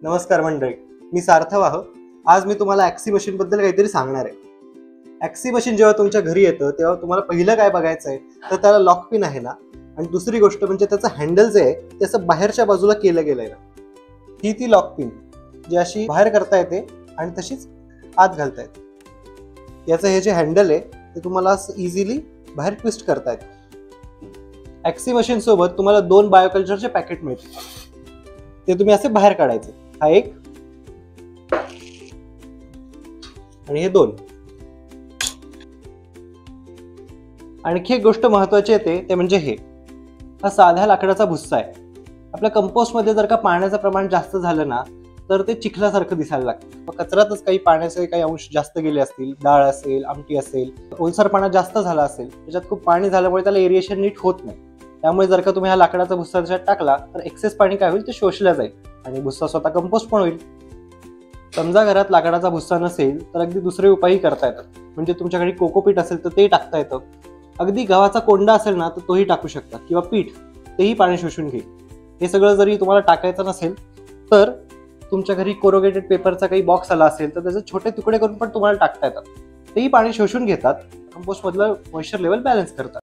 नमस्कार मंडळी, मी सार्थवाह. आज मी तुम्हाला ॲक्सी मशीन बद्दल काहीतरी सांगणार आहे. ॲक्सी मशीन जेव्हा तुमच्या घरी येतं तेव्हा तुम्हाला पहिलं काय बघायचं आहे तर त्याला लॉक पिन आहे ना, आणि दुसरी गोष्ट म्हणजे त्याचं हँडल जे आहे ते असं बाहेरच्या बाजूला केलं गेलंय ना. ही ती लॉक पिन जी अशी बाहेर करता येते आणि तशीच आत घालता येते. याचं हे जे हँडल आहे ते तुम्हाला इझिली बाहेर ट्विस्ट करता येते. ॲक्सी मशीन सोबत तुम्हाला 2 बायोकल्चरचे पॅकेट मिळतील. ते तुम्ही असे बाहेर काढायचे. हा एक आणि हे 2. आणखी एक गोष्ट महत्वाची येते ते म्हणजे हा साध्या लाकडाचा भुस्सा आहे. आपल्या कंपोस्ट मध्ये जर का पाण्याचं प्रमाण जास्त झालं ना तर ते चिखलासारखं दिसायला लागतं. कचऱ्यातच काही पाण्याचे काही अंश जास्त गेले असतील, डाळ असेल, आमटी असेल, ओलसरपणा जास्त झाला असेल, त्याच्यात खूप पाणी झाल्यामुळे त्याला एरिएशन नीट होत नाही. त्यामुळे जर का तुम्ही हा लाकडाचा भुस्सा त्याच्यात टाकला तर एक्सेस पाणी काय होईल ते शोषलं जाईल आणि भुस्सा स्वतः कंपोस्ट पण होईल. समजा घरात लाकडाचा भुस्सा नसेल तर अगदी दुसरे उपायही करता येतात. म्हणजे तुमच्याकडे कोकोपीट असेल तर ते टाकता येतं. अगदी गव्हाचा कोंडा असेल ना तर तोही टाकू शकता, किंवा पीठ, तेही पाणी शोषून घेईल. हे सगळं जरी तुम्हाला टाकायचं नसेल तर तुमच्या घरी कोरोगेटेड पेपरचा काही बॉक्स आला असेल तर त्याचे छोटे तुकडे करून पण तुम्हाला टाकता येतात. तेही पाणी शोषून घेतात, कंपोस्ट मधलं मॉइश्चर लेवल बॅलन्स करतात.